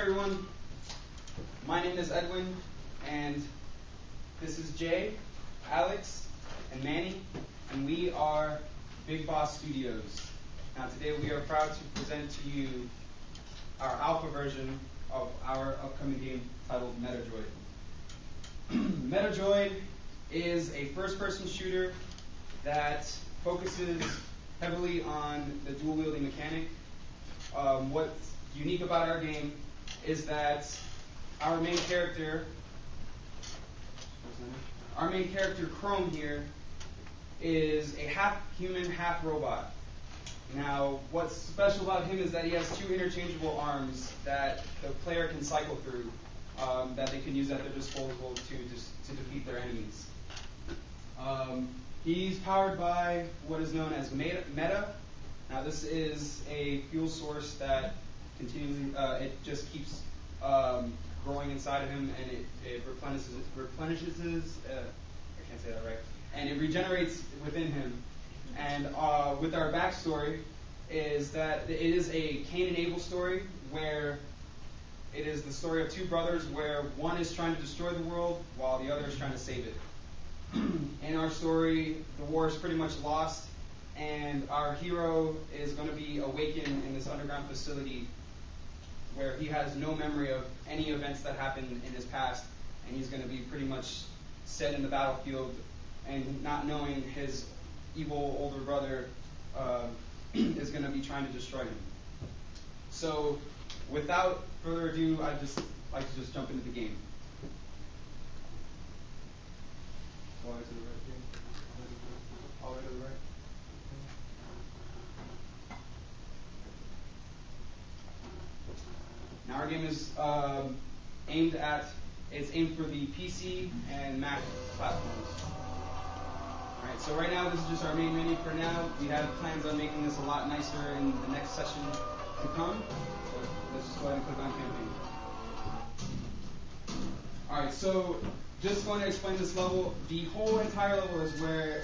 everyone. My name is Edwin, and this is Jay, Alex, and Manny, and we are Big Boss Studios. Now today we are proud to present to you our alpha version of our upcoming game titled Metadroid. Metadroid is a first-person shooter that focuses heavily on the dual-wielding mechanic. What's unique about our game is that our main character, Chrome here, is a half human, half robot. Now, what's special about him is that he has two interchangeable arms that the player can cycle through, that they can use at their disposal to defeat their enemies. He's powered by what is known as Meta. Now, this is a fuel source that continually it just keeps growing inside of him, and it replenishes his. I can't say that right. And it regenerates within him. And with our backstory is that it is a Cain and Abel story, where it is the story of two brothers where one is trying to destroy the world while the other is trying to save it. In our story, the war is pretty much lost, and our hero is going to be awakened in this underground facility where he has no memory of any events that happened in his past, and he's going to be pretty much set in the battlefield, and not knowing his evil older brother is going to be trying to destroy him. So, without further ado, I'd just like to just jump into the game. All the way to the right, Jane? All the way to the right? Now our game is aimed for the PC and Mac platforms. Alright, so right now this is just our main menu for now. We have plans on making this a lot nicer in the next session to come. So let's just go ahead and click on campaign. Alright, so just going to explain this level. The whole entire level is where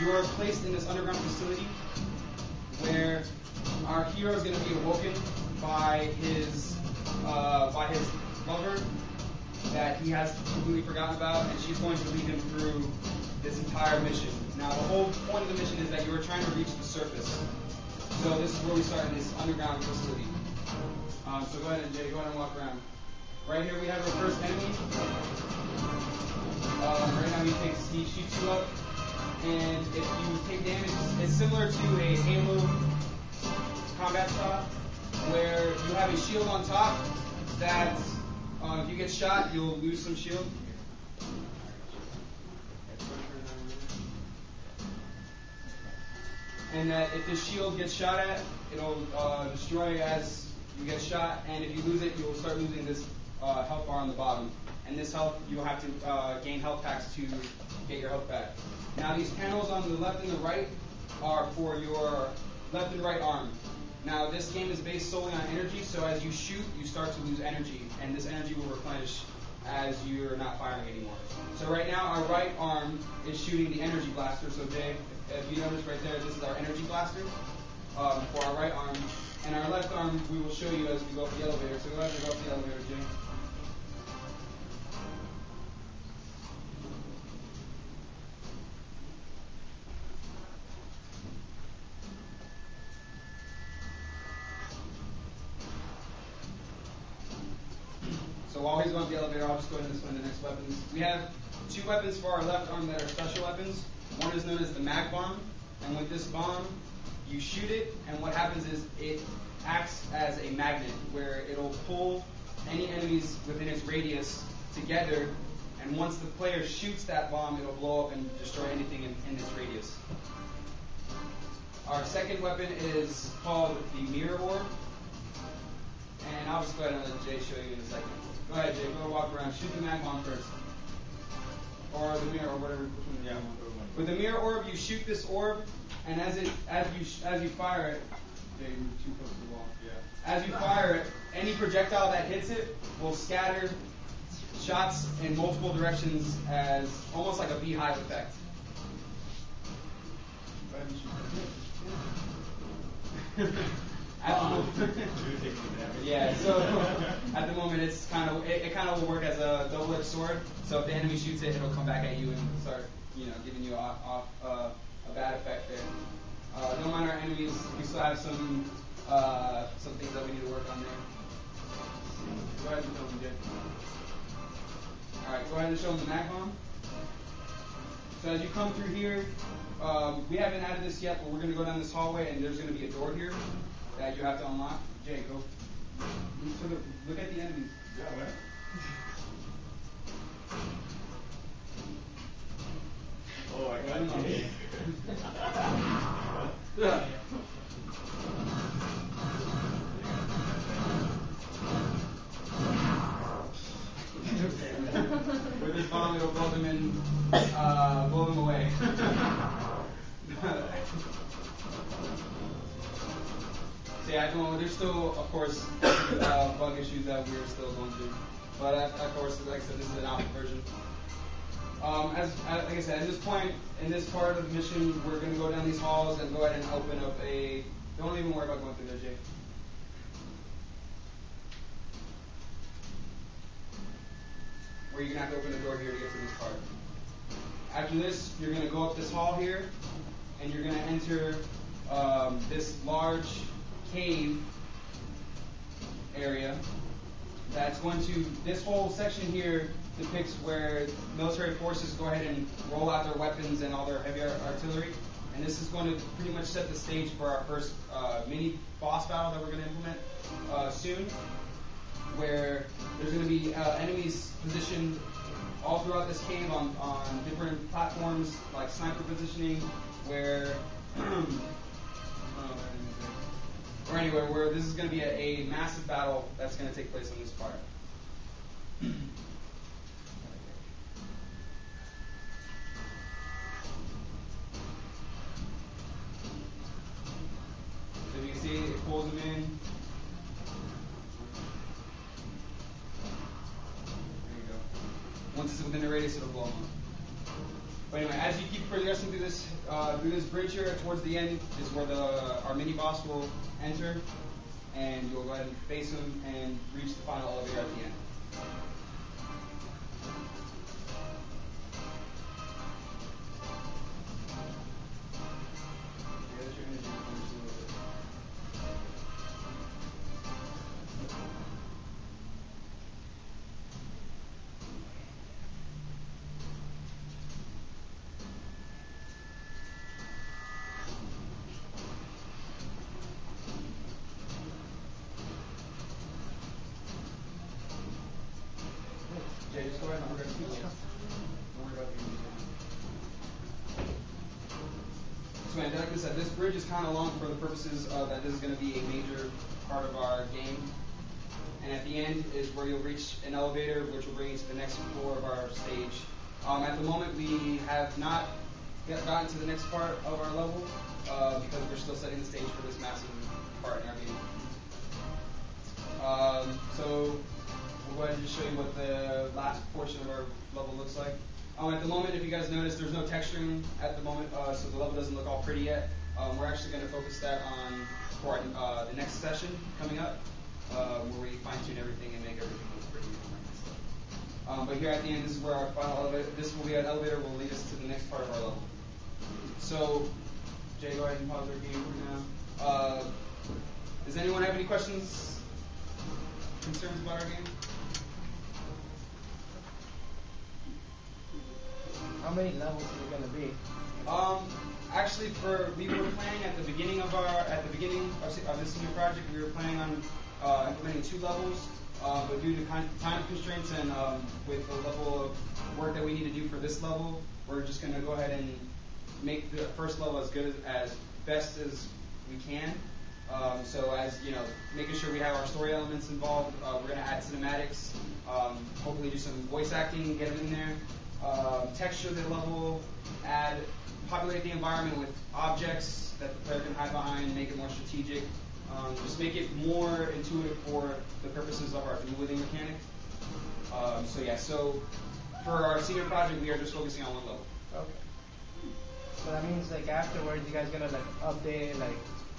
you are placed in this underground facility where our hero is going to be awoken by his lover that he has completely forgotten about, and she's going to lead him through this entire mission. Now, the whole point of the mission is that you are trying to reach the surface. So this is where we start in this underground facility. So go ahead, Jay, go ahead and walk around. Right here we have our first enemy. Right now he shoots you up, and if you take damage, it's similar to a Halo combat shot, where you have a shield on top that if you get shot, you'll lose some shield. And that if this shield gets shot at, it'll destroy as you get shot, and if you lose it, you'll start losing this health bar on the bottom. And this health, you'll have to gain health packs to get your health back. Now these panels on the left and the right are for your left and right arm. Now this game is based solely on energy, so as you shoot, you start to lose energy, and this energy will replenish as you're not firing anymore. So right now our right arm is shooting the energy blaster, so Jay, if you notice right there, this is our energy blaster for our right arm. And our left arm we will show you as we go up the elevator, so go ahead and go up the elevator, Jay. So while he's going up the elevator, I'll just go into this one, the next weapons. We have two weapons for our left arm that are special weapons. One is known as the mag bomb, and with this bomb, you shoot it, and what happens is it acts as a magnet, where it'll pull any enemies within its radius together, and once the player shoots that bomb, it'll blow up and destroy anything in its radius. Our second weapon is called the mirror orb, and I'll just go ahead and let Jay show you in a second. Go ahead, Jay. Go walk around. Shoot the mag bomb first, or the mirror, or whatever. Yeah. With the mirror orb, you shoot this orb, and as you fire it, Jay, you're too close to the wall. Yeah. As you fire it, any projectile that hits it will scatter shots in multiple directions, as almost like a beehive effect. Go ahead and shoot. At the moment, yeah. So at the moment, it's it kind of will work as a double-edged sword. So if the enemy shoots it, it'll come back at you and start, giving you a bad effect there. Don't mind our enemies. We still have some things that we need to work on there. Go ahead and show them, Jay. All right, go ahead and show them the mag bomb. So as you come through here, we haven't added this yet, but we're going to go down this hallway, and there's going to be a door here that you have to unlock. Jay, go. Look at the enemies. Yeah, man. Oh, I got you. With this bomb, it'll blow them blow them away. So yeah, there's still, of course, bug issues that we're still going through. But of course, like I said, this is an alpha version. Like I said, at this point, in this part of the mission, we're going to go down these halls and go ahead and open up a. Don't even worry about going through there, Jay. Where you're going to have to open the door here to get to this part. After this, you're going to go up this hall here, and you're going to enter this large cave area. This whole section here depicts where military forces go ahead and roll out their weapons and all their heavy artillery. And this is going to pretty much set the stage for our first mini boss battle that we're going to implement soon, where there's going to be enemies positioned all throughout this cave on different platforms, like sniper positioning, where or anywhere where this is going to be a massive battle that's going to take place on this part. So you can see it pulls them in. There you go. Once it's within the radius, it'll blow them up. But anyway, as you keep progressing through this bridge here, towards the end is where our mini boss will enter, and you'll go ahead and face him and reach the final elevator at the end. Jay, just go ahead and don't worry about the So, like I said, this bridge is kind of long for the purposes of that this is going to be a major part of our game. And at the end is where you'll reach an elevator, which will bring you to the next floor of our stage. At the moment, we have not gotten to the next part of our level because we're still setting the stage for this massive part in our game. So we'll go ahead and just show you what the last portion of our level looks like. At the moment, if you guys notice, there's no texturing at the moment, so the level doesn't look all pretty yet. We're actually going to focus that on for the next session coming up, where we fine-tune everything and make everything look pretty. But here at the end, this is where our final elevator. This will be an elevator. Will lead us to the next part of our level. So, Jay, go ahead and pause our game for now. Does anyone have any questions, concerns about our game? How many levels is it going to be? Actually, we were planning at the beginning of this senior project, we were planning on implementing 2 levels, but due to time constraints and with the level of work that we need to do for this level, we're just going to go ahead and make the first level as good as best as we can. So as making sure we have our story elements involved, we're going to add cinematics, hopefully do some voice acting, get them in there. Texture the level, populate the environment with objects that the player can hide behind, make it more strategic, just make it more intuitive for the purposes of our dueling mechanic. So for our senior project, we are just focusing on 1 level. Okay. So that means afterwards, you guys gonna update it,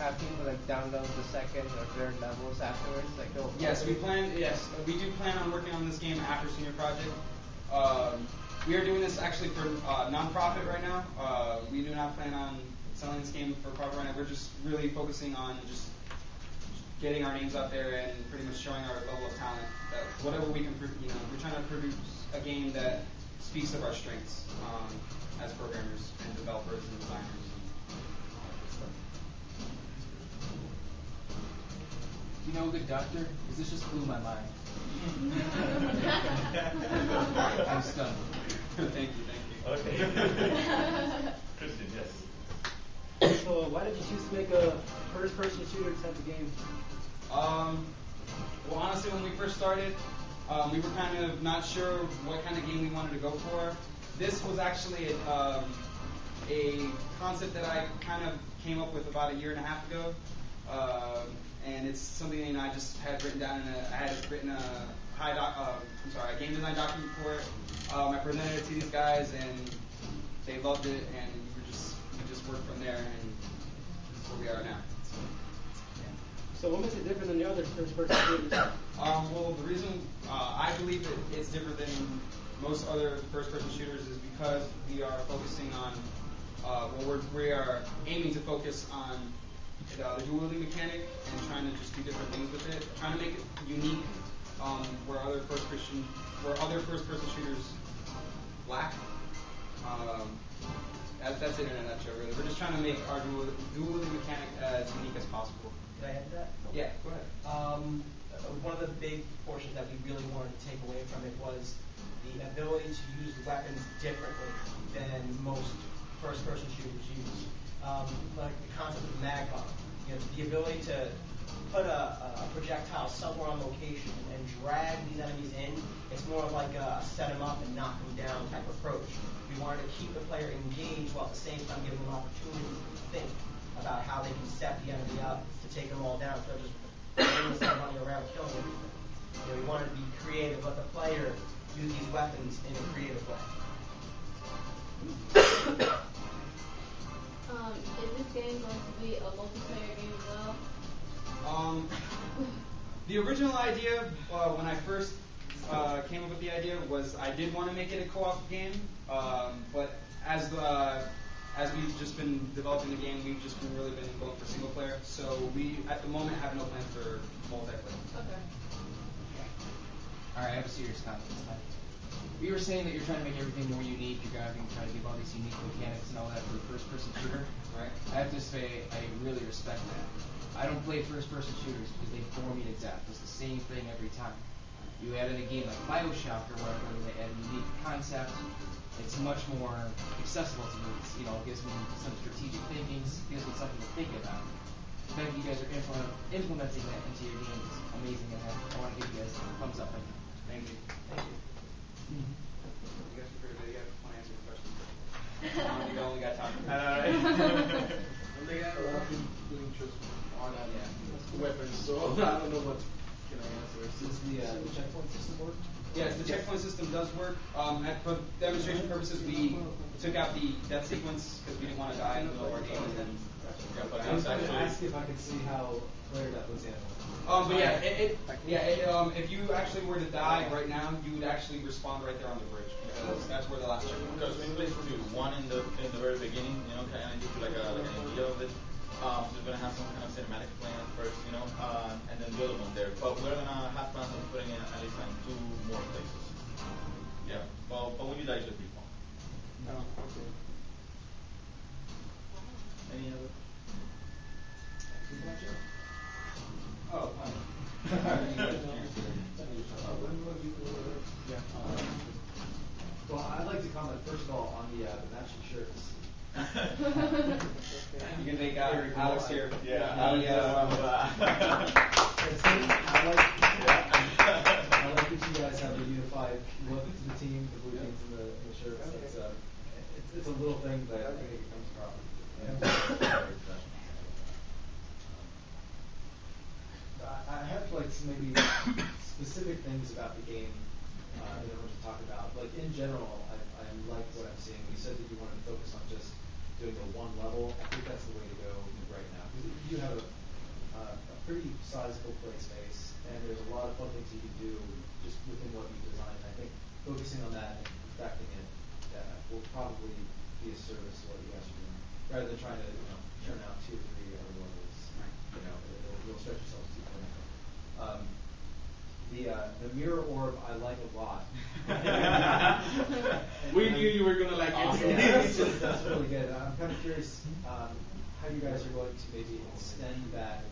have people like download the second or third levels afterwards? Like they'll Yes, we do plan on working on this game after senior project. We are doing this actually for non-profit right now. We do not plan on selling this game for profit right now. We're just really focusing on just getting our names out there and pretty much showing our level of talent. That whatever we can, we're trying to produce a game that speaks of our strengths as programmers and developers and designers. You know a good doctor? Because this just blew my mind. I'm stunned. Thank you. Okay. Christian, yes. So why did you choose to make a first-person shooter type of game? Well, honestly, when we first started, we were kind of not sure what kind of game we wanted to go for. This was actually a concept that I kind of came up with about 1.5 years ago. And it's something I just had written down. I had written a game design document for it. I presented it to these guys, and they loved it, and we just worked from there, and this is where we are now. So what makes it different than the other first-person shooters? Well, the reason I believe that it's different than most other first-person shooters is because we are focusing on, we are aiming to focus on the dual wielding mechanic and trying to just do different things with it, trying to make it unique where other first-person shooters lack. That's it in a nutshell, really. We're just trying to make our dual wielding mechanic as unique as possible. Can I add to that? Yeah, go ahead. One of the big portions that we really wanted to take away from it was the ability to use weapons differently than most first-person shooters use. Like the concept of mag bomb, the ability to put a projectile somewhere on location and drag these enemies in. It's more of like a set them up and knock them down type approach. We wanted to keep the player engaged while at the same time giving them an opportunity to think about how they can set the enemy up to take them all down instead of just running around killing everything. We wanted to be creative, let the player use these weapons in a creative way. Is this game going to be a multiplayer game as well? The original idea, when I first came up with the idea, was I did want to make it a co-op game, but as we've just been developing the game, we've just really been going for single player. So we, at the moment, have no plans for multiplayer. Okay. All right, I have a serious comment this time. We were saying that you're trying to make everything more unique. You're going to try to give all these unique mechanics and all that for a first-person shooter. Right. I have to say, I really respect that. I don't play first-person shooters because they bore me to death. It's the same thing every time. You add in a game like BioShock or whatever, where they add a unique concept. It's much more accessible to me. It's, it gives me some strategic thinking, gives me something to think about. The fact that you guys are implementing that into your game is amazing, and I want to give you guys a thumbs up. Thank you. Thank you. You guys are pretty good. You guys want to answer the question. You only got time. They got a lot of interest on weapons, so I don't know what can I answer. Does the checkpoint system work? Yes, the checkpoint system does work. For demonstration purposes, we took out the death sequence because we didn't want to die in the middle of our game. And then I was going to ask if I could see how player death was handled. but if you actually were to die right now, you would actually respawn right there on the bridge because that's where the last checkpoint. Because we basically do one in the very beginning, kind of give you like an idea of it. So we're gonna have some kind of cinematic plan first, and then the other one there. But we're gonna have plans on putting in at least 2 more places. Yeah. But when you die, it's just be fun. No. Okay. Any other? Oh. Well, I'd like to comment first of all on the matching shirts. You can make Alex here. Yeah. I like that you guys have a unified look to the team, the blue teams and the shirts. It's a little thing, but I think it comes across. I have some maybe specific things about the game that I want to talk about. Like in general, I like what I'm seeing. You said that you wanted to focus on just doing the one level, I think that's the way to go right now. Because you have a pretty sizable play space, and there's a lot of fun things you can do just within what you designed. I think focusing on that and perfecting it will probably be a service to what you guys are doing, rather than trying to churn out 2 or 3 other levels. You'll stretch yourselves too far. The mirror orb I like a lot. We knew you were gonna like it. That's really good. I'm kind of curious how you guys are going to maybe extend that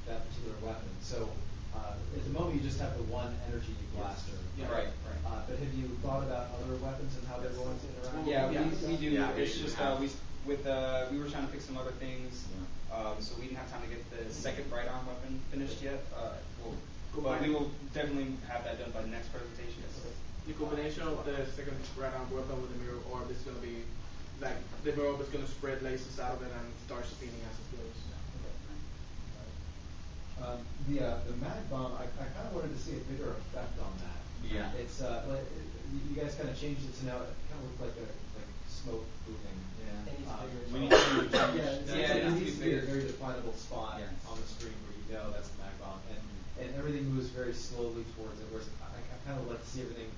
particular weapon. So at the moment you just have the one energy blaster. Yeah. Right. But have you thought about other weapons and how they're going to interact? Yeah, we do. Yeah, It's just we were trying to fix some other things, so we didn't have time to get the second right arm weapon finished yet. But we will definitely have that done by the next presentation. The combination of the second right arm weapon with the mirror orb is going to be like the mirror orb is going to spread lasers out of it and start spinning as it goes. The mag bomb, I kind of wanted to see a bigger effect on that. Yeah. It's you guys kind of changed it to now it kind of looked like smoke moving. It needs bigger. We need to change. It needs to be a very definable spot on the screen where you know that's the mag bomb, and everything moves very slowly towards it. Whereas I kind of like to see everything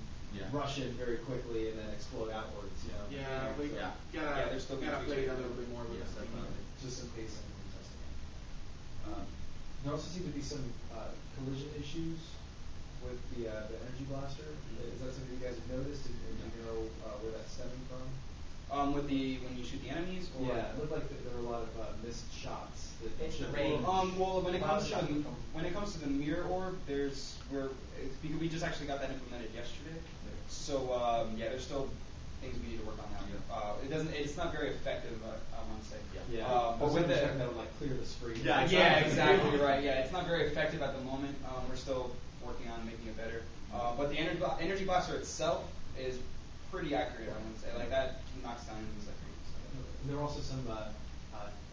rush in very quickly and then explode outwards. Yeah, we there's still gotta play it a little bit more with Yes, the Just some pacing and testing. There also seem to be some collision issues with the energy blaster. Is that something you guys have noticed? And do you know where that's stemming from? When you shoot the enemies, or Yeah, it looked like there were a lot of missed shots. It's the range. Well, when it comes to the mirror orb, because we just actually got that implemented yesterday. So there's still things we need to work on now. It's not very effective, I want to say. But with that, like clear the screen. Yeah, exactly right. Yeah, it's not very effective at the moment. We're still working on making it better. But the energy blaster itself is pretty accurate, I would say. Like that knocks down enemies like crazy. And there are also some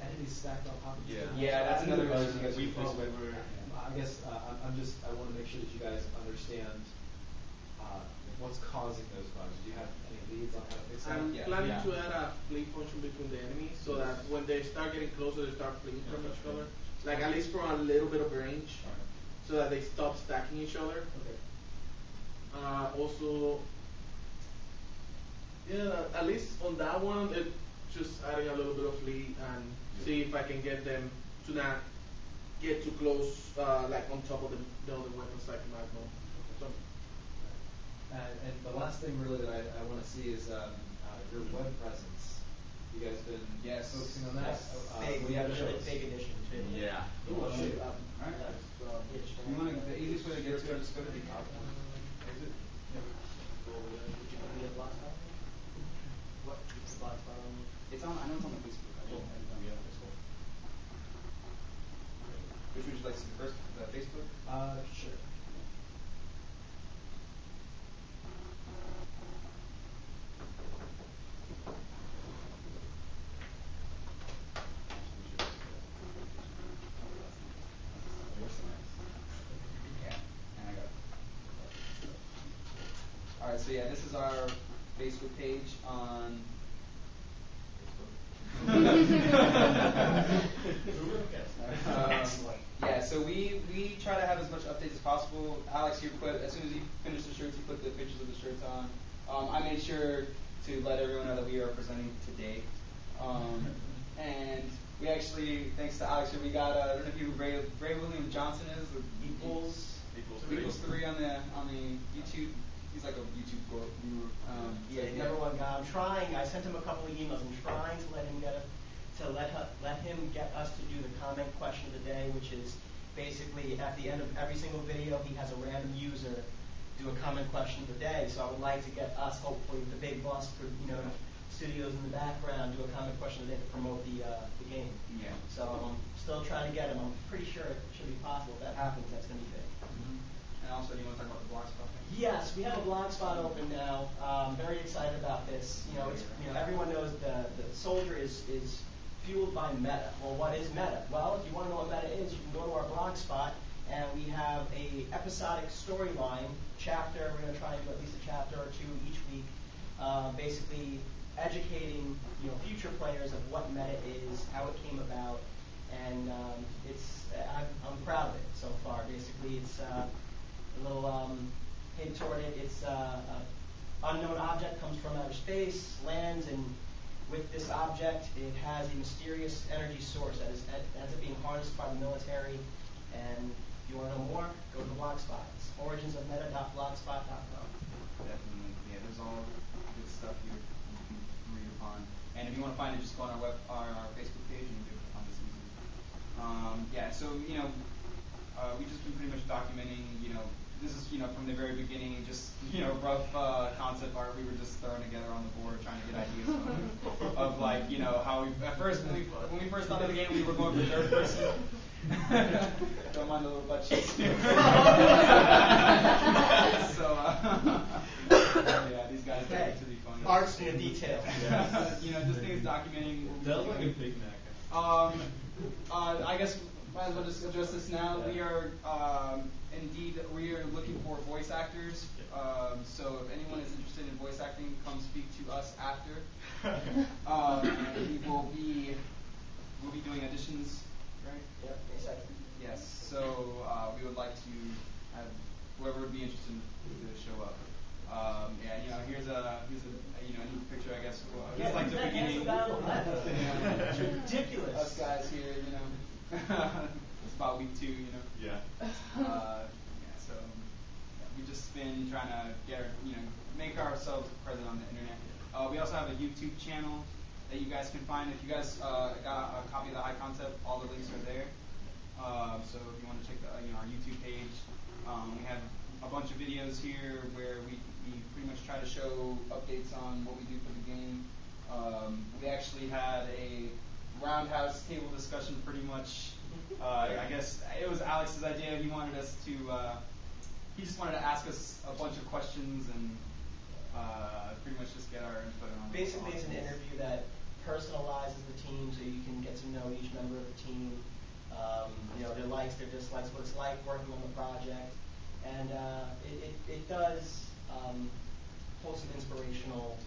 enemies stacked on top of each other. Yeah, that's another issue you guys we face with. I guess I want to make sure that you guys understand what's causing those bugs. Do you have any leads on how to fix that? I'm planning to add a flee function between the enemies so that when they start getting closer, they start fleeing from each other. Like at least for a little bit of range, so that they stop stacking each other. Okay. Also, at least on that one, it just adding a little bit of flee and see if I can get them to not get too close, like on top of the other weapons like Magnum. So. And the last thing really that I want to see is your web presence. You guys been focusing on that? Big addition too. Yeah. Alright. The easiest way to get to it is go to the PowerPoint. Exit. What? It's on. I know it's on the Facebook. Which would you like to see first? The Facebook? Sure. Alright, so this is our Facebook page on so we try to have as much updates as possible. Alex, as soon as you finish the shirts, you put the pictures of the shirts on. I made sure to let everyone know that we are presenting today. And we actually, thanks to Alex, we got, I don't know if you know who Ray William Johnson is, the Equals 3 on the YouTube. He's like a YouTube guru. He's the number one guy. I'm trying. I sent him a couple of emails. I'm trying to let him get us to do the comment question of the day, which is basically at the end of every single video, he has a random user do a comment question of the day. So I would like to get us, hopefully, with the big boss, studios in the background, do a comment question of the day to promote the game. Yeah. So I'm still trying to get him. I'm pretty sure it should be possible. If that happens, that's going to be big. And also, do you want to talk about the Blogspot thing? Yes, we have a Blogspot open now. Very excited about this. Everyone knows the Soldier is fueled by meta. Well, what is meta? Well, if you want to know what meta is, you can go to our Blogspot, and we have a episodic storyline chapter. We're going to try and do at least a chapter or two each week, basically educating future players of what meta is, how it came about, and I'm proud of it so far. Basically, it's a little hint toward it. It's unknown object comes from outer space, lands, and with this object, it has a mysterious energy source that ends up being harnessed by the military. And if you want to know more, go to the Blogspot. It's originsofmeta.blogspot.com. Definitely, yeah. There's all good stuff here you can read upon. And if you want to find it, just go on our Facebook page and you'll be able to find this easily. Yeah. So we just been pretty much documenting. This is from the very beginning, just rough concept art we were just throwing together on the board, trying to get ideas of how we at first when we first started the game we were going for third person. Don't mind the little butt cheeks. So yeah, these guys take it to be funny. Art's in the details. Just things documenting. That was like a big Mac. I guess might as well just address this now. Yeah. We are looking for voice actors. So if anyone is interested in voice acting, come speak to us after. We'll be doing auditions, right? Yep, exactly. Yes. So we would like to have whoever would be interested to show up. Here's a neat picture, I guess. Just like the beginning. It's ridiculous. Us guys here, it's about week 2, Yeah. We just been trying to make ourselves present on the internet. We also have a YouTube channel that you guys can find. If you guys got a copy of the High Concept, all the links are there. So if you want to check our YouTube page, we have a bunch of videos here where we pretty much try to show updates on what we do for the game. We actually had a roundhouse table discussion pretty much. I guess it was Alex's idea. He wanted us to. He just wanted to ask us a bunch of questions and pretty much just get our input on. Basically, it's an interview that personalizes the team, so you can get to know each member of the team. Their likes, their dislikes, what it's like working on the project, and it does hold some inspirational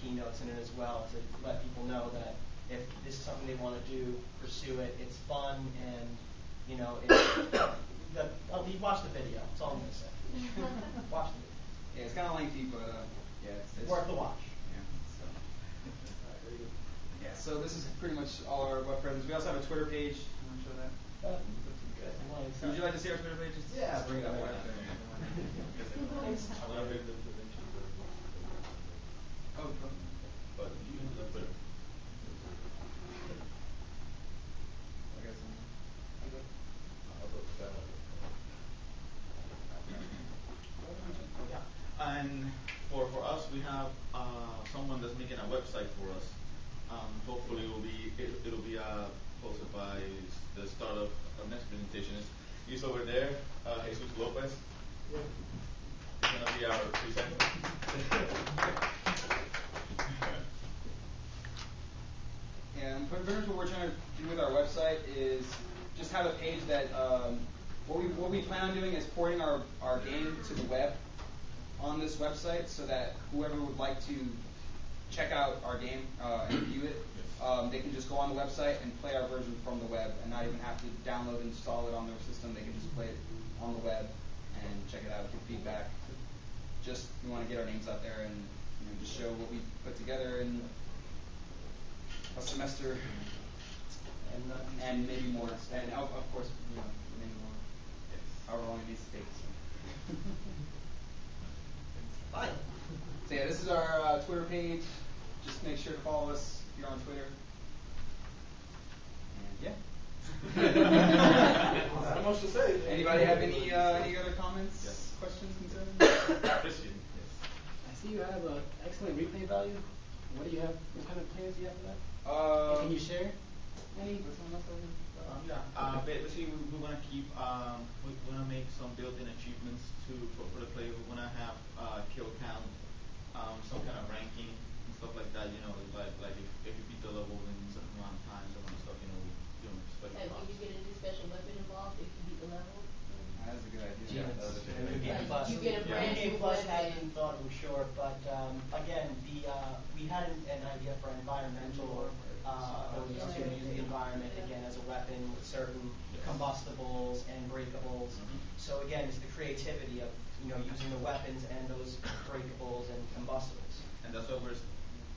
keynotes in it as well to let people know that if this is something they want to do, pursue it. It's fun, and you watch the video. That's all I'm going to say. Watch the video. Yeah, it's kind of lengthy, but it's worth the watch. So this is pretty much all our web presence. We also have a Twitter page. You want to show that? Would you like to see our Twitter page? Yeah, bring it up. Oh, But you can do the Twitter. And for us, we have someone that's making a website for us. Hopefully, it'll be posted by the start of our next presentation. He's over there, Jesus Lopez. He's gonna be our presenter. And pretty much what we're trying to do with our website is just have a page that what we plan on doing is porting our game to the web on this website so that whoever would like to check out our game and view it, they can just go on the website and play our version from the web and not even have to download and install it on their system. They can just play it on the web and check it out, give feedback. Just we want to get our names out there and just show what we put together in a semester and maybe more. And of course, many more. However long it needs to take. So. Fine. So yeah, this is our Twitter page. Just make sure to follow us if you're on Twitter. And yeah. Not much to say. Anybody have any other comments, questions, concerns? Christian, yes. I see you have an excellent replay value. What do you have? What kind of plans do you have for that? Can you share any? Basically, we want to keep. We want to make some built-in achievements for the player. We want to have kill count, some kind of ranking and stuff like that. Like if you beat the level in a certain amount of time, some kind of stuff. Special. Like, will you get a new special weapon involved if you beat the level? That's a good idea. You get a brand new Plus weapon. hadn't been thought of, sure, but again, we had an idea for environmental abilities to use the environment again as a weapon with certain combustibles and breakables. So again, it's the creativity of using the weapons and those breakables and combustibles. And that's why we're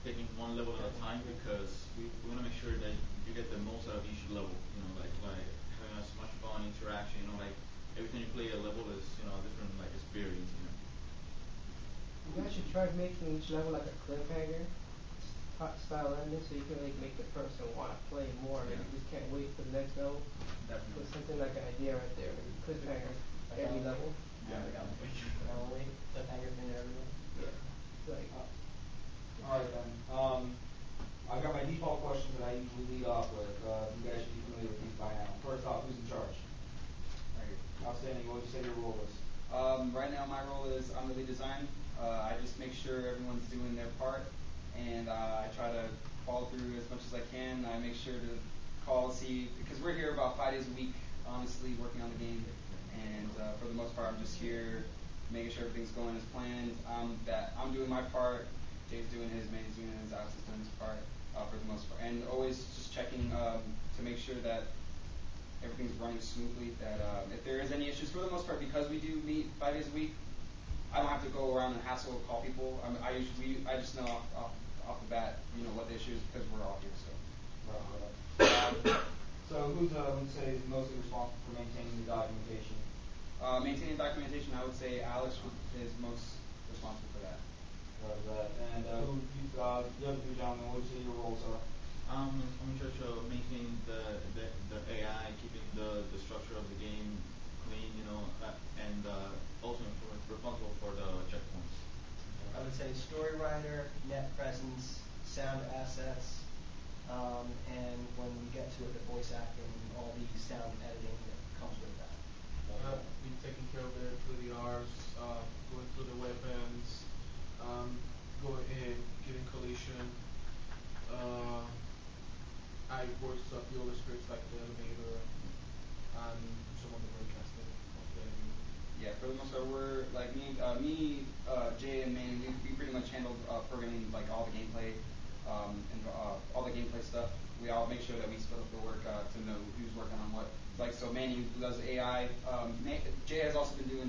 taking one level at a time, because we want to make sure that you get the most out of each level. Like having as much fun, interaction. Like every time you play a level is a different experience. You guys should try making each level like a cliffhanger style ending, so you can make the person want to play more. And you just can't wait for the next level. Definitely. It's something like an idea right there. Cliffhanger every level. Yeah, we got cliffhanger in everyone. Yeah. Like. All right then. I've got my default questions that I usually lead off with. You guys should be familiar with these by now. First off, who's in charge? Right. Outstanding. What would you say your role is? Right now, my role is I'm the lead design. I just make sure everyone's doing their part, and I try to follow through as much as I can. I make sure to call, see, because we're here about 5 days a week, honestly, working on the game, and for the most part, I'm just here making sure everything's going as planned. That I'm doing my part, Jay's doing his, Manny's doing his, Alex is doing his part for the most part, and always just checking to make sure that everything's running smoothly. That if there is any issues, for the most part, because we do meet 5 days a week, I don't have to go around and hassle or call people. I just know off the bat, what the issue is because we're all here. So. So who's say is mostly responsible for maintaining the documentation? Maintaining documentation, I would say Alex is most responsible for that. And the other two gentlemen, what would you say your roles are? I'm in charge of maintaining the AI, keeping the structure of the game clean, and also responsible for the checkpoints. I would say story writer, net presence, sound assets, and when we get to it, the voice acting and all the sound editing that comes with that. Be taking care of the Rs, going through the weapons, getting collision. I voiced a few other scripts like the elevator and some of the broadcasting of the enemy. Yeah, for the most part, we're like me, Jay, and Manny. We pretty much handled programming like all the gameplay, and all the gameplay stuff. We all make sure that we split up the work to know who's working on what. Like so, Manny who does AI. Jay has also been doing.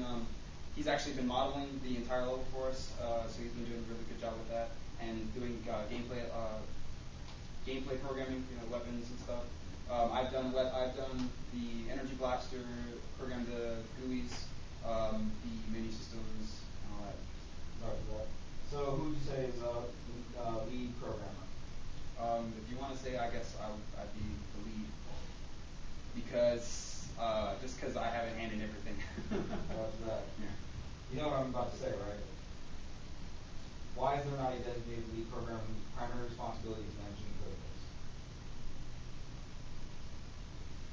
He's actually been modeling the entire level for us, so he's been doing a really good job with that and doing gameplay programming, weapons and stuff. I've done the energy blaster, programmed the GUIs, the mini systems, and all that. So who would you say is lead programmer? If you want to say, I guess I'd be the lead because just because I have a hand in everything. Yeah. You know what I'm about to say, right? Why is there not a designated lead programmer whose primary responsibility is managing code base?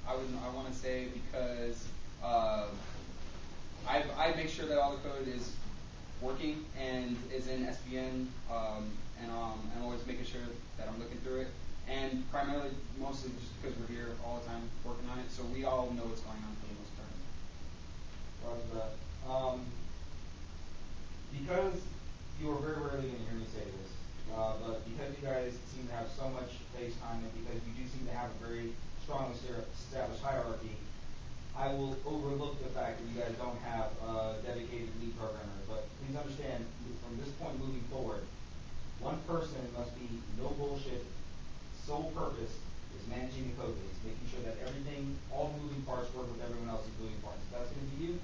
I want to say because I make sure that all the code is working and is in SVN, and always making sure that I'm looking through it. And primarily, mostly just because we're here all the time working on it, so we all know what's going on for the most part. Roger that. Because you are very rarely going to hear me say this, but because you guys seem to have so much face time and because you do seem to have a very strongly established hierarchy, I will overlook the fact that you guys don't have a dedicated lead programmer. But please understand, from this point moving forward, one person must be no bullshit, sole purpose is managing the code base, making sure that everything, all the moving parts work with everyone else's moving parts. If that's going to be you,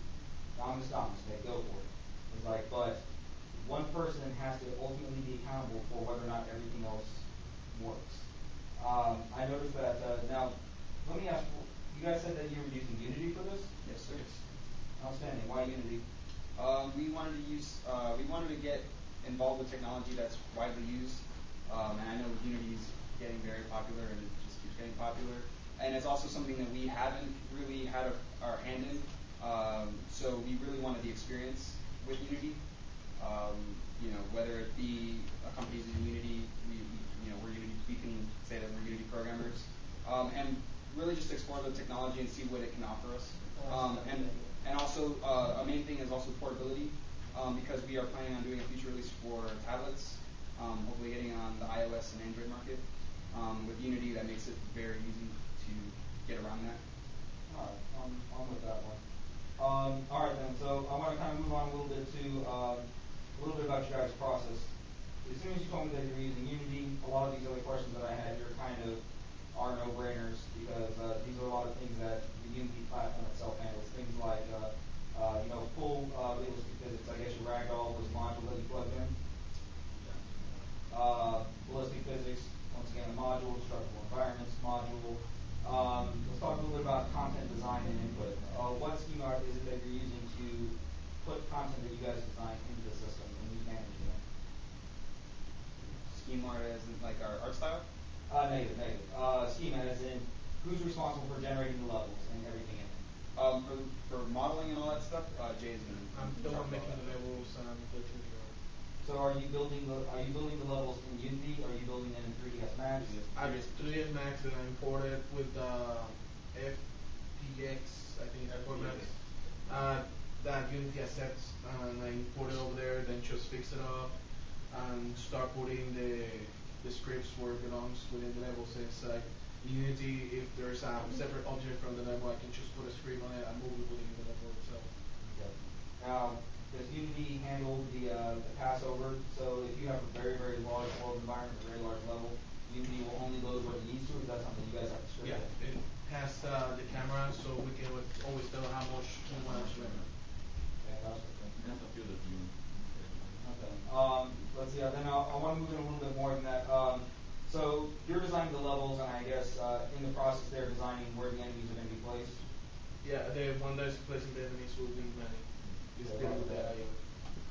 Thomas, okay, go for it. It's like, but one person has to ultimately be accountable for whether or not everything else works. I noticed that, now, let me ask, you guys said that you were using Unity for this? Yes, sir. Outstanding. Why Unity? We wanted to get involved with technology that's widely used, and I know Unity's getting very popular and it just keeps getting popular. And it's also something that we haven't really had our hand in, so we really wanted the experience with Unity. Whether it be a company's in Unity, we can say that we're Unity programmers, and really just explore the technology and see what it can offer us. And also, a main thing is also portability, because we are planning on doing a future release for tablets, hopefully getting on the iOS and Android market. With Unity, that makes it very easy to get around that. Alright, I'm with that one. Alright then, so I want to kind of move on a little bit to a little bit about your guys' process. As soon as you told me that you're using Unity, a lot of these other questions that I had here kind of are no-brainers, because these are a lot of things that the Unity platform itself handles. Things like full realistic physics. I guess your ragdoll was a module that you plugged in. Ballistic physics, once again, a module. Structural environments module. Let's talk a little bit about content design and input. What schema is it that you're using to put content that you guys design into the system and you managing it? Schema as in like our art style? Negative. Schema as in who's responsible for generating the levels and everything in it. For modeling and all that stuff, Jay is going to. I'm the one making the levels and I'm the So are you building the levels in Unity? Or are you building them in 3ds Max? I use 3ds Max and I imported with FTX, I think formats that Unity accepts, and I import it over there, then just fix it up and start putting the scripts where it belongs within the level. Since like Unity, if there's a separate object from the level, I can just put a script on it and move it within the level itself. Okay. Now, does Unity handle the passover? So if you have a very, very large world environment, a very large level, Unity will only load what it needs to, or is that something you guys have to script? Yeah, it has the camera, so we can always tell how much we want to swim. Okay. Let's see. Then I want to move in a little bit more than that. So you're designing the levels, and I guess in the process they're designing where the enemies are going to be placed. Yeah, the one that's placing the enemies will be many. Are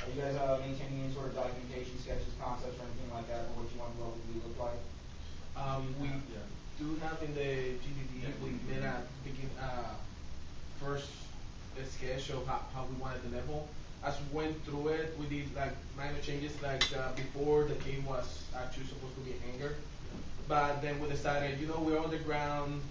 you guys maintaining any sort of documentation, sketches, concepts, or anything like that for what you want the level to look like? We do have in the GDD, we made a first sketch of how we wanted the level. As we went through it, we did like minor changes, like before the game was actually supposed to be a hangar. But then we decided, we're on the ground,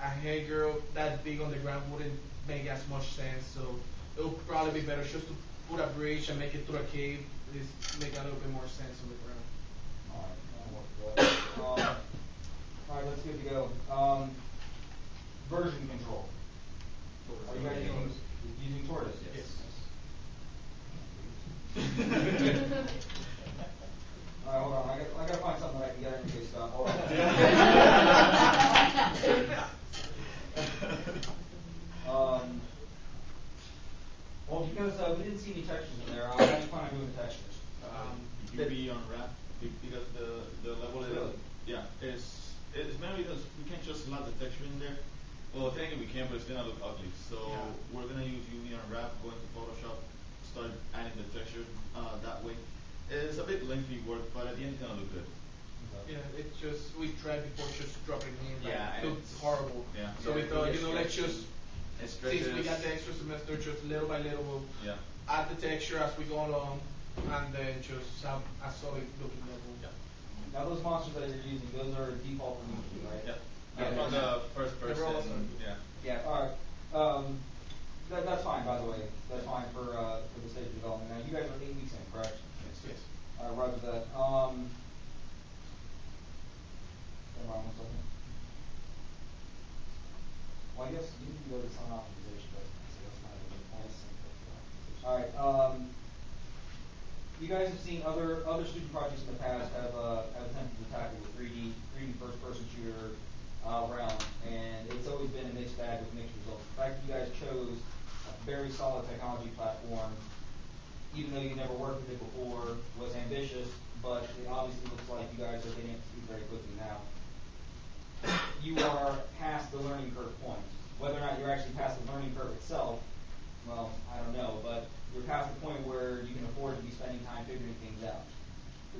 a hangar that big on the ground wouldn't make as much sense, so it would probably be better just to put a bridge and make it through a cave. This make a little bit more sense on the ground. Alright, that's good to go. Version control. Are you guys using Tortoise? Yes. Alright, hold on. I gotta find something that I can get into this stuff. Hold on. Well, because we didn't see any textures in there, I was planning on doing the textures. You can be on wrap because the level is it's mainly because we can't just slap the texture in there. Well, technically we can, but it's gonna look ugly. So we're gonna use UV on wrap, go into Photoshop, start adding the texture that way. It's a bit lengthy work, but at the end it's gonna look good. Yeah, it's just we tried before just dropping in. Yeah, it looked horrible. Yeah. So we thought, let's just since we got the extra semester, just little by little we'll add the texture as we go along, and then just have a solid looking level. Yeah. Now those monsters that you're using, those are default from Unity, right? Yeah. On the first person. Yeah. All right. That's fine, by the way. That's fine for the stage of development. Now you guys are 8 weeks in, correct? Yes. All right, roger that. Hold on 1 second. Well, I guess you can go to some optimization, but that's kind of a good point. All right. You guys have seen other student projects in the past have attempted to tackle the 3D first-person shooter realm, and it's always been a mixed bag with mixed results. The fact that you guys chose a very solid technology platform, even though you never worked with it before, was ambitious, but it obviously looks like you guys are getting up to speed very quickly now. You are past the learning curve point. Whether or not you're actually past the learning curve itself, well, I don't know, but you're past the point where you can afford to be spending time figuring things out.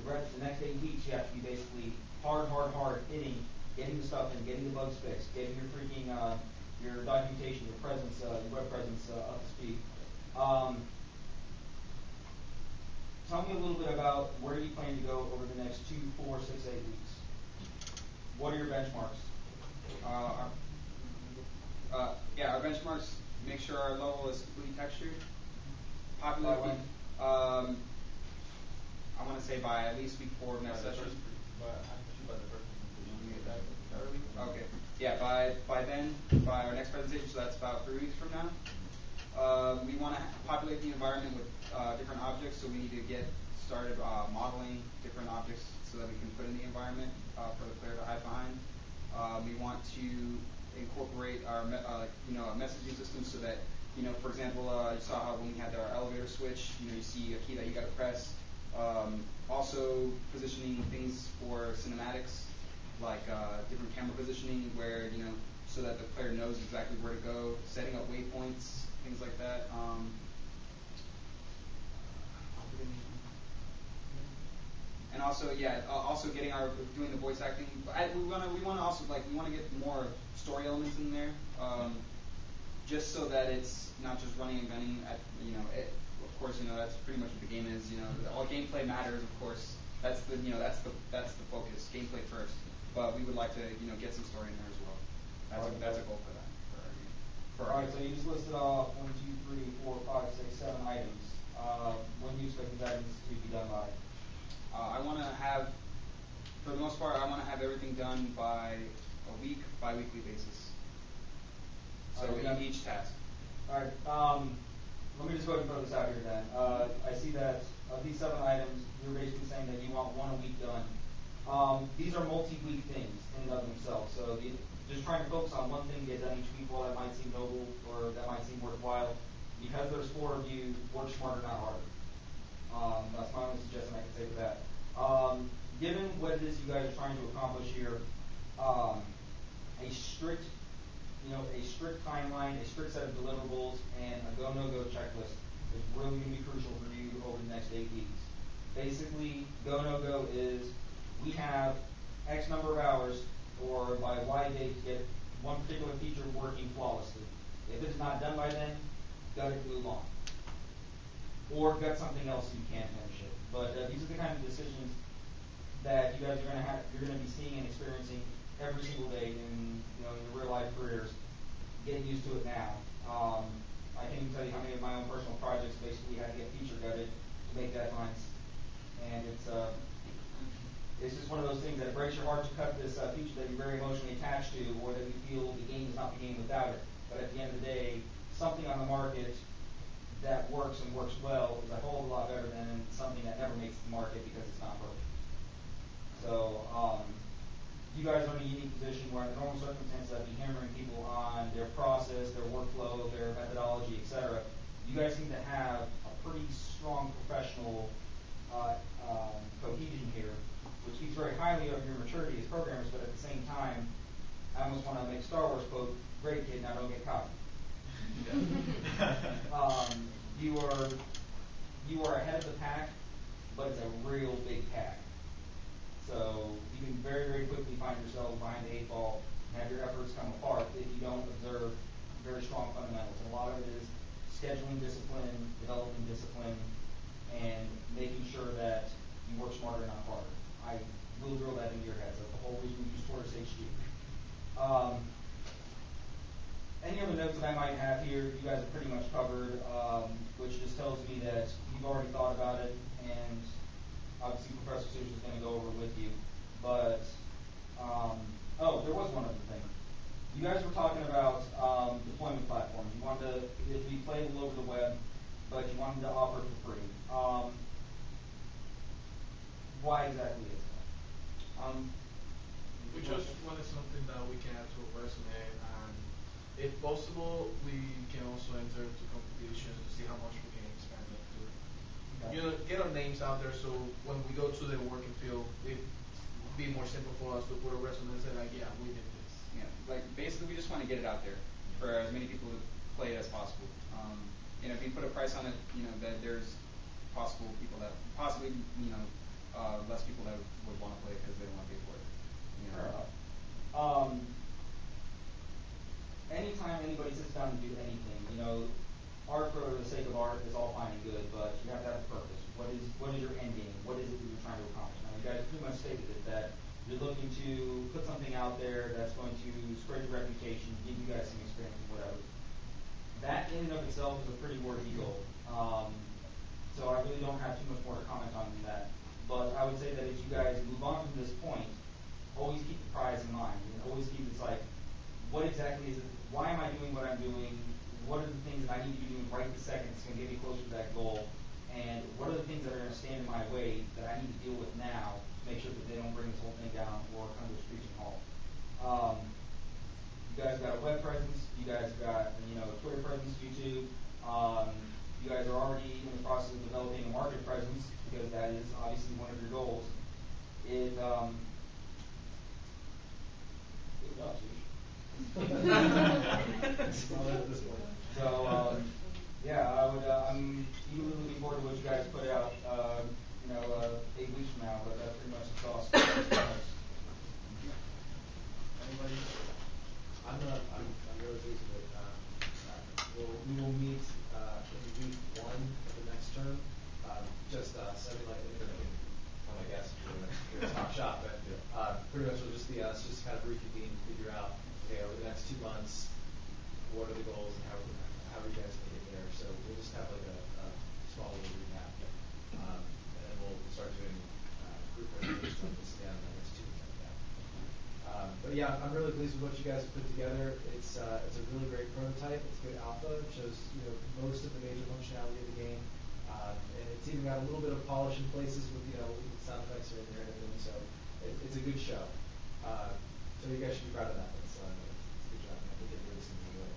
The next 8 weeks, you have to be basically hard hitting, getting the stuff in, getting the bugs fixed, getting your freaking your documentation, your presence, your web presence up to speed. Tell me a little bit about where you plan to go over the next 2, 4, 6, 8 weeks. What are your benchmarks? Our benchmarks make sure our level is completely textured. Populate. By when? I want to say by at least week 4 of next session. Okay. Yeah, by then, by our next presentation, so that's about 3 weeks from now. We want to populate the environment with different objects, so we need to get started modeling different objects so that we can put in the environment for the player to hide behind. We want to incorporate our a messaging system so that, for example, you saw how when we had our elevator switch, you see a key that you got to press. Also positioning things for cinematics, like different camera positioning where, so that the player knows exactly where to go, setting up waypoints, things like that. And also, also doing the voice acting. We want to also we want to get more story elements in there, just so that it's not just running and gunning. Of course, that's pretty much what the game is. All gameplay matters, of course. That's the focus, gameplay first. But we would like to get some story in there as well. That's a goal for that. All right, so you just listed off 1, 2, 3, 4, 5, 6, 7 items. When do you expect these items to be done by? I want to have, for the most part, I want to have everything done by a bi-weekly basis. So each task. All right. Let me just go ahead and throw this out here then. I see that of these 7 items, you're basically saying that you want 1 a week done. These are multi-week things in and of themselves. So just trying to focus on one thing to get done each week, while that might seem noble or that might seem worthwhile. Because there's 4 of you, work smarter, not harder. That's my only suggestion I can say to that. Given what it is you guys are trying to accomplish here, a strict timeline, a strict set of deliverables, and a go no go checklist is really going to be crucial for you over the next 8 weeks. Basically, go no go is we have X number of hours, or by Y date to get one particular feature working flawlessly. If it's not done by then, gut it, move on. Or gut something else so you can't finish it. But these are the kind of decisions that you guys you're going to be seeing and experiencing every single day in your real life careers. Get used to it now. I can't even tell you how many of my own personal projects basically had to get feature gutted to make deadlines, and it's just one of those things that it breaks your heart to cut this feature that you're very emotionally attached to, or that you feel the game is not the game without it. But at the end of the day, something on the market that works and works well is a whole lot better than something that never makes the market because it's not perfect. So you guys are in a unique position where in normal circumstances I'd be hammering people on their process, their workflow, their methodology, etc. You guys seem to have a pretty strong professional cohesion here, which speaks very highly of your maturity as programmers, but at the same time, I almost want to make Star Wars quote, "Great kid, now don't get caught." You are ahead of the pack, but it's a real big pack. So you can very, very quickly find yourself behind the 8 ball and have your efforts come apart if you don't observe very strong fundamentals. And a lot of it is scheduling discipline, developing discipline, and making sure that you work smarter, not harder. I will drill that into your heads. That's the whole reason we use Tortoise HG. Any other notes that I might have here, you guys have pretty much covered, which just tells me that you've already thought about it, and obviously Professor Sears is going to go over it with you. But, there was one other thing. You guys were talking about deployment platforms. You wanted it to be playable over the web, but you wanted to offer it for free. Why exactly is that? We just wanted something that we can add to a resume, and if possible, we can also enter into competitions to see how much we can expand it to. Okay. Get our names out there, so when we go to the working field, it'd be more simple for us to put a resume and say like, yeah, we did this. Yeah, basically we just want to get it out there for as many people to play it as possible. If you put a price on it, that there's possible people that possibly, less people that would want to play it because they don't want to pay for it. Fair enough. Anytime anybody sits down to do anything, art for the sake of art is all fine and good, but you have to have a purpose. What is your end game? What is it that you're trying to accomplish? Now, you guys pretty much stated it, that you're looking to put something out there that's going to spread your reputation, give you guys some experience, whatever. that in and of itself is a pretty worthy goal. So I really don't have too much more to comment on than that. But I would say that if you guys move on from this point, always keep the prize in mind. And always keep it's like, what exactly is it? Why am I doing what I'm doing? What are the things that I need to be doing right this second that's going to get me closer to that goal? And what are the things that are going to stand in my way that I need to deal with now to make sure that they don't bring this whole thing down or come to a screeching halt? You guys got a web presence. You guys got a Twitter presence, YouTube. You guys are already in the process of developing a market presence because that is obviously one of your goals. Good job, So, I'm eagerly looking forward to what you guys put out, 8 weeks from now, but that's pretty much the sauce. Anybody? I'm really pleased with it. We will meet in week 1 of the next term. Just setting like I guess you're a top shop, but pretty much it'll just be us, just kind of reconvene, figure out over the next 2 months what are the goals and how are you guys going to get there. So we'll just have like a small little recap, and then we'll start doing group presentations on this again in the next 2 weeks like that. But yeah, I'm really pleased with what you guys have put together. It's a really great prototype. It's good alpha. It shows most of the major functionality of the game, and it's even got a little bit of polish in places with sound effects are in there and everything. So it's a good show. So you guys should be proud of that. It's a good job. I think it really seems to work.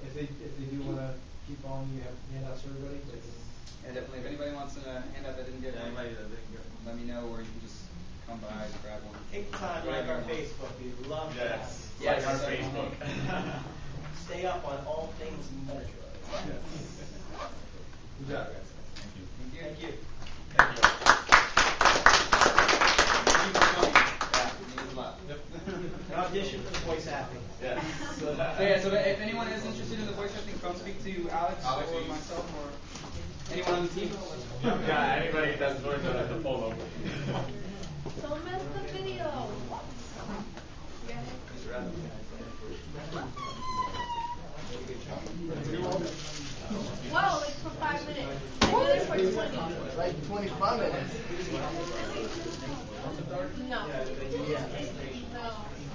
If they do want to keep on, you have handouts for everybody. Yeah, definitely. If anybody wants a handout that didn't get one, let me know, or you can just come by and grab one. Take time, like our Facebook. We'd love that. Yes, our Facebook. Stay up on all things Metroid. Good job, guys. Thank you. Thank you. Thank you. An audition for the voice acting. Yes. So if anyone is interested in the voice acting, come speak to Alex or myself or anyone on the team. Yeah, anybody that's doing the polo. Don't miss the video. Wow, like for 5 minutes. I did it for 20. Like 25 minutes. No. No.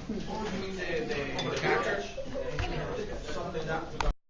The characters? Something that